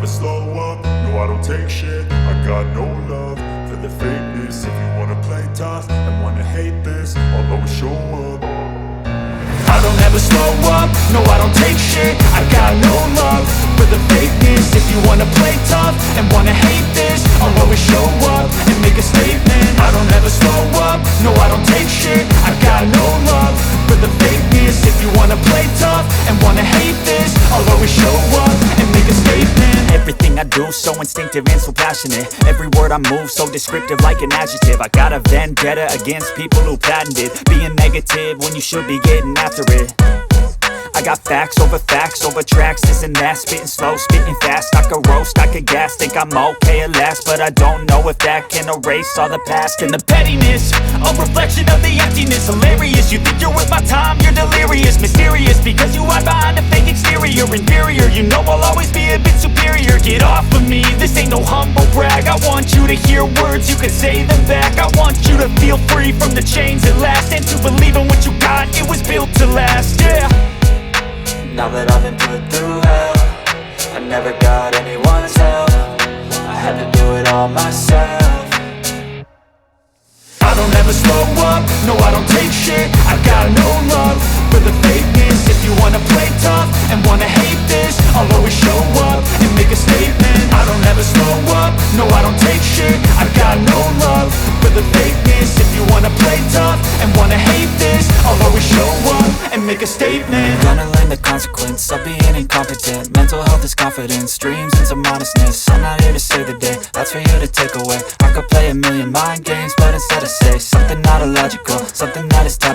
slow up, no I don't take shit. I got no love for the fakeness. If you wanna play tough and wanna hate this, I'll always show up. I don't ever slow up, no I don't take shit. I got no love for the fakeness. If you wanna play tough and wanna hate this, I'll always show up and make a statement. I don't ever slow up, no I don't take shit. I got no love for the fakeness. If you wanna play tough and wanna hate this, I'll always show up and make a statement. Everything I do so instinctive and so passionate. Every word I move so descriptive like an adjective. I got a vendetta against people who patented being negative when you should be getting after it. I got facts over tracks, this and that. Spitting slow, spitting fast, I could roast, I could gas. Think I'm okay at last, but I don't know if that can erase all the past. And the pettiness, a reflection of the emptiness. Hilarious, you think you're worth my time, you're delirious. Mysterious, because you hide behind a fake exterior. Inferior, you know I'll always be a bit superior. Get off of me, this ain't no humble brag. I want you to hear words, you can say them back. I want you to feel free from the chains at last, and to believe in what you got, it was built to last, yeah. Now that I've been put through hell, I never got anyone's help. I had to do it all myself. I don't ever slow up, no I don't take shit. I got no love for the fakeness. If you wanna play tough and wanna hate this, I'll always show up and make a statement. I don't ever slow up, no I don't take shit. I got no love for the fakeness. If you wanna play tough and wanna hate this, I'll always show up and make a statement. Gonna learn the consequence of being incompetent. Mental health is confidence, dreams and some honestness. I'm not here to save the day, that's for you to take away. I could play a million mind games, but instead I say something not illogical, something that is topical.